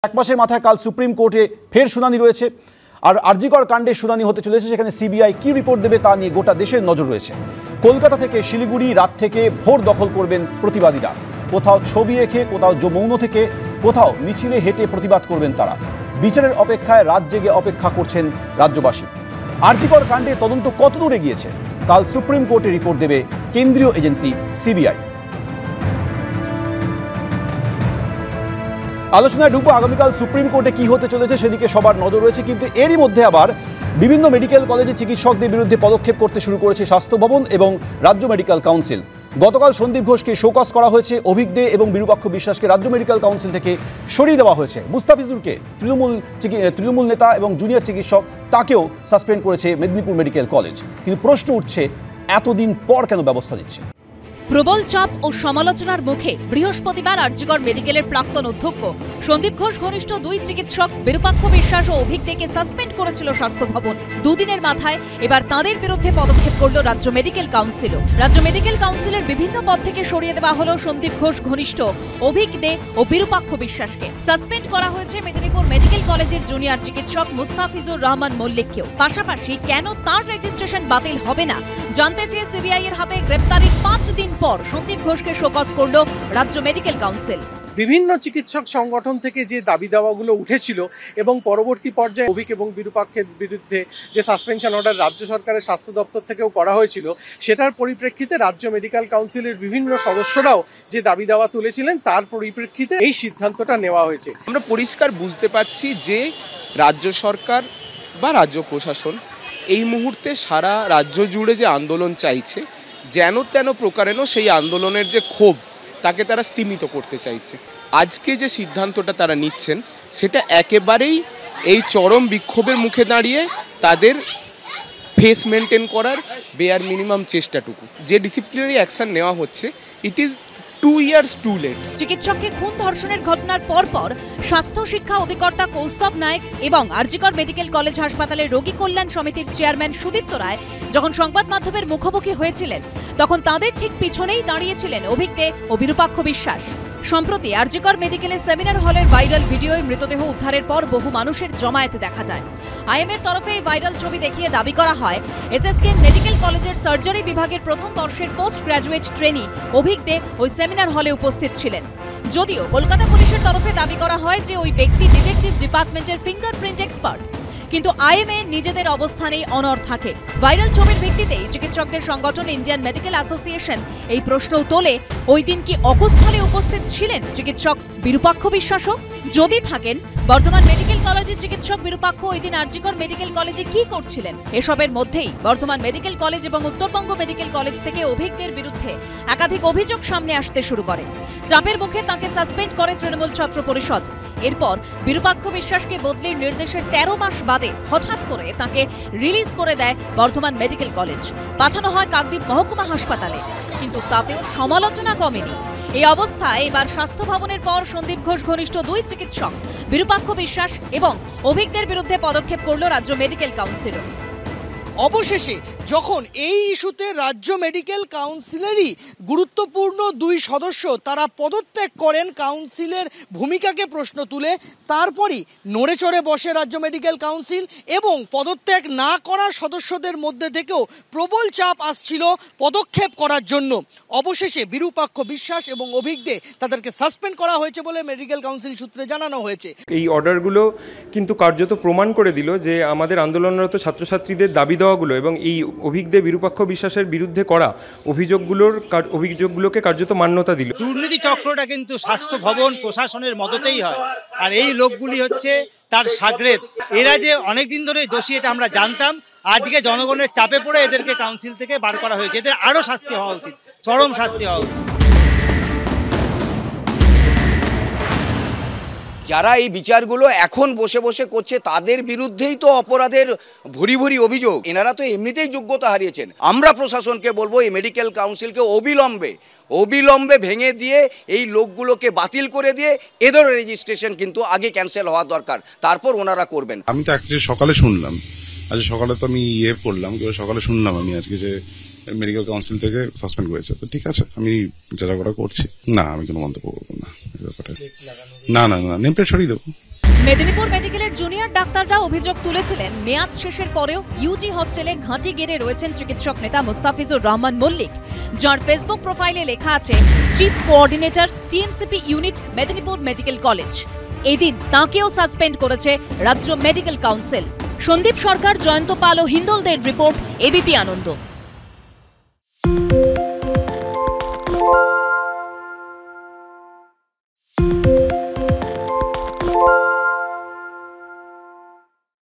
এক মাসের মাথায় কাল সুপ্রিম কোর্টে ফের শুনানি রয়েছে। আর আরজিকর কাণ্ডে শুনানি হতে চলেছে, সেখানে সিবিআই কি রিপোর্ট দেবে তা নিয়ে গোটা দেশের নজর রয়েছে। কলকাতা থেকে শিলিগুড়ি রাত থেকে ভোর দখল করবেন প্রতিবাদীরা। কোথাও ছবি এঁকে, কোথাও যমুনা থেকে, কোথাও মিছিলে হেঁটে প্রতিবাদ করবেন তারা। বিচারের অপেক্ষায় রাত জেগে অপেক্ষা করছেন রাজ্যবাসী। আরজিকর কাণ্ডে তদন্ত কতদূর এগিয়েছে, কাল সুপ্রিম কোর্টে রিপোর্ট দেবে কেন্দ্রীয় এজেন্সি সিবিআই। আলোচনায় ঢুকবো আগামীকাল সুপ্রিম কোর্টে কি হতে চলেছে সেদিকে সবার নজর রয়েছে। কিন্তু এরই মধ্যে আবার বিভিন্ন মেডিকেল কলেজে চিকিৎসকদের বিরুদ্ধে পদক্ষেপ করতে শুরু করেছে স্বাস্থ্য ভবন এবং রাজ্য মেডিকেল কাউন্সিল। গতকাল সন্দীপ ঘোষকে শোকজ করা হয়েছে, অভিক দে এবং বিরূপাক্ষ বিশ্বাসকে রাজ্য মেডিকেল কাউন্সিল থেকে সরিয়ে দেওয়া হয়েছে। মুস্তাফিজুরকে তৃণমূল নেতা এবং জুনিয়র চিকিৎসক তাকেও সাসপেন্ড করেছে মেদিনীপুর মেডিকেল কলেজ। কিন্তু প্রশ্ন উঠছে, এতদিন পর কেন ব্যবস্থা নিচ্ছে? প্রবল চাপ ও সমালোচনার মুখে বৃহস্পতিবার আরজিকর মেডিকেলের প্রাক্তন অধ্যক্ষ সন্দীপ ঘোষ ঘনিষ্ঠ দুই চিকিৎসক বিরূপাক্ষ বিশ্বাস ও অভিক দেকে সাসপেন্ড করেছিল স্বাস্থ্য ভবন। দুদিনের মাথায় এবার তাঁদের বিরুদ্ধে পদক্ষেপ করল রাজ্য মেডিকেল কাউন্সিল। রাজ্য মেডিকেল কাউন্সিলের বিভিন্ন পদ থেকে সরিয়ে দেওয়া হল সন্দীপ ঘোষ ঘনিষ্ঠ অভিক দে ও বিরূপাক্ষ বিশ্বাসকে। সাসপেন্ড করা হয়েছে মেদিনীপুর মেডিকেল কলেজের জুনিয়র চিকিৎসক মুস্তাফিজুর রহমান মল্লিককেও। পাশাপাশি কেন তার রেজিস্ট্রেশন বাতিল হবে না জানতে চেয়ে সিবিআই এর হাতে গ্রেপ্তারির 5 দিন পর সন্দীপ ঘোষকে শোকজ করল রাজ্য মেডিকেল কাউন্সিল। বিভিন্ন চিকিৎসক সংগঠন থেকে যে দাবি দাওয়াগুলো উঠেছিল এবং পরবর্তী পর্যায়ে অভিক এবং বিরূপাক্ষের বিরুদ্ধে যে সাসপেনশন অর্ডার রাজ্য সরকারের স্বাস্থ্য দপ্তর থেকেও করা হয়েছিল, সেটার পরিপ্রেক্ষিতে রাজ্য মেডিকেল কাউন্সিলের বিভিন্ন সদস্যরাও যে দাবি দাওয়া তুলেছিলেন, তার পরিপ্রেক্ষিতে এই সিদ্ধান্তটা নেওয়া হয়েছে। আমরা পরিষ্কার বুঝতে পারছি যে রাজ্য সরকার বা রাজ্য প্রশাসন এই মুহূর্তে সারা রাজ্য জুড়ে যে আন্দোলন চাইছে, যেন তেন প্রকারেণ সেই আন্দোলনের যে ক্ষোভ তাকে তারা স্তিমিত করতে চাইছে। আজকে যে সিদ্ধান্তটা তারা নিচ্ছেন সেটা একেবারেই এই চরম বিক্ষোভের মুখে দাঁড়িয়ে তাদের ফেস মেনটেন করার বেয়ার মিনিমাম চেষ্টাটুকু। যে ডিসিপ্লিনারি অ্যাকশন নেওয়া হচ্ছে, it is 2 years too late। চিকিৎসককে খুন ধর্ষণের ঘটনার পরপর স্বাস্থ্য শিক্ষা অধিকর্তা কৌস্তব নায়েক এবং আরজিকর মেডিকেল কলেজ হাসপাতালের রোগী কল্যাণ সমিতির চেয়ারম্যান সুদীপ্ত রায় যখন সংবাদ মাধ্যমের মুখোমুখি হয়েছিলেন, তখন তাদের ঠিক পিছনেই দাঁড়িয়েছিলেন অভিক দে ও বিরূপাক্ষ বিশ্বাস। সম্প্রতি আরজিকর মেডিকেলের সেমিনার হলের ভাইরাল ভিডিওয় মৃতদেহ উদ্ধারের পর বহু মানুষের জমায়েত দেখা যায়। আইএমএর তরফে এই ভাইরাল ছবি দেখিয়ে দাবি করা হয় এসএসকে মেডিকেল কলেজের সার্জারি বিভাগের প্রথম বর্ষের পোস্ট গ্র্যাজুয়েট ট্রেনি অভিক দে ওই সেমিনার হলে উপস্থিত ছিলেন। যদিও কলকাতা পুলিশের তরফে দাবি করা হয় যে ওই ব্যক্তি ডিটেকটিভ ডিপার্টমেন্টের ফিঙ্গারপ্রিন্ট এক্সপার্ট, কিন্তু আইএমএ নিজেদের অবস্থানেই অনড় থাকে। ভাইরাল ছবির ভিত্তিতেই চিকিৎসকদের সংগঠন ইন্ডিয়ান মেডিকেল অ্যাসোসিয়েশন এই প্রশ্নও তোলে, ওই দিন কি অকুস্থলে উপস্থিত ছিলেন চিকিৎসক বিরূপাক্ষ বিশ্বাসও? যদি থাকেন, বর্ধমান মেডিকেল কলেজের চিকিৎসক বিরূপাক্ষ ওই দিন আরজিকর মেডিকেল কলেজে কি করছিলেন? এসবের মধ্যেই বর্ধমান মেডিকেল কলেজ এবং উত্তরবঙ্গ মেডিকেল কলেজ থেকে অভিকদের বিরুদ্ধে একাধিক অভিযোগ সামনে আসতে শুরু করে। চাপের মুখে তাকে সাসপেন্ড করে তৃণমূল ছাত্র পরিষদ। এরপর বিরূপাক্ষ বিশ্বাসকে বদলির নির্দেশের 13 মাস বাদে হঠাৎ করে তাকে রিলিজ করে দেয় বর্ধমান মেডিকেল কলেজ। পাঠানো হয় কাকদ্বীপ মহকুমা হাসপাতালে, কিন্তু তাতেও সমালোচনা কমেনি। এই অবস্থায় এবার স্বাস্থ্য ভবনের পর সন্দীপ ঘোষ ঘনিষ্ঠ দুই চিকিৎসক বিরূপাক্ষ বিশ্বাস এবং অভিকদের বিরুদ্ধে পদক্ষেপ করল রাজ্য মেডিকেল কাউন্সিল। অবশেষে যখন এই ইস্যুতে রাজ্য মেডিকেল কাউন্সিলেরই গুরুত্বপূর্ণ দুই সদস্য তারা পদত্যাগ করেন কাউন্সিলের ভূমিকাকে প্রশ্ন তুলে, তারপরই নড়ে চড়ে বসে রাজ্য মেডিকেল কাউন্সিল এবং পদত্যাগ না করা সদস্যদের মধ্যে থেকেও প্রবল চাপ আসছিল পদক্ষেপ করার জন্য। অবশেষে বিরূপাক্ষ বিশ্বাস এবং অভিক দে তাদেরকে সাসপেন্ড করা হয়েছে বলে মেডিকেল কাউন্সিল সূত্রে জানানো হয়েছে। এই অর্ডারগুলো কিন্তু কার্যত প্রমাণ করে দিল যে আমাদের আন্দোলনরত ছাত্রছাত্রীদের দাবি দেওয়াগুলো এবং এই অভিক দে বিরূপাক্ষ বিশ্বাসের বিরুদ্ধে করা অভিযোগগুলোকে কার্যত মান্যতা দিল। দুর্নীতি চক্রটা কিন্তু স্বাস্থ্য ভবন প্রশাসনের মদতেই হয়, আর এই লোকগুলি হচ্ছে তার সাগরেদ। এরা যে অনেকদিন ধরে দোষী এটা আমরা জানতাম, আজকে জনগণের চাপে পড়ে এদেরকে কাউন্সিল থেকে বার করা হয়েছে। এদের আরও শাস্তি হওয়া উচিত, চরম শাস্তি হওয়া উচিত। যারা এই বিচারগুলো এখন বসে বসে করছে তাদের বিরুদ্ধেই তো অপরাধের ভরি ভরি অভিযোগ। এনারা তো এমনিতেই যোগ্যতা হারিয়েছেন। আমরা প্রশাসনকে বলবো এই মেডিকেল কাউন্সিলকে অবিলম্বে ভেঙে দিয়ে এই লোকগুলোকে বাতিল করে দিয়ে এদের রেজিস্ট্রেশন কিন্তু আগে ক্যান্সেল হওয়া দরকার, তারপর ওনারা করবেন। আমি তো আজকে সকালে শুনলাম, আজ সকালে তো আমি করলাম, সকালে শুনলাম আমি আজকে যে মেডিকেল কাউন্সিল থেকে সাসপেন্ড করেছে, তো ঠিক আছে, আমি যা করা করছি। না, আমি কোনো মন্তব্য করবো না এই ব্যাপারে। না না না, নেম প্লেট সরিয়ে দেবো। মেদিনীপুর মেডিকেলের জুনিয়র ডাক্তাররা অভিযোগ তুলেছিলেন, মেয়াদ শেষের পরেও ইউজি হস্টেলে ঘাঁটি গেড়ে রয়েছেন চিকিৎসক নেতা মুস্তাফিজুর রহমান মল্লিক, যার ফেসবুক প্রোফাইলে লেখা আছে chief coordinator TMCP unit Medinipur medical college. এদিন তাঁকেও সাসপেন্ড করেছে রাজ্য মেডিকেল কাউন্সিল। সন্দীপ সরকার, জয়ন্ত পাল ও হিন্দলদের রিপোর্ট, এবিপি আনন্দ।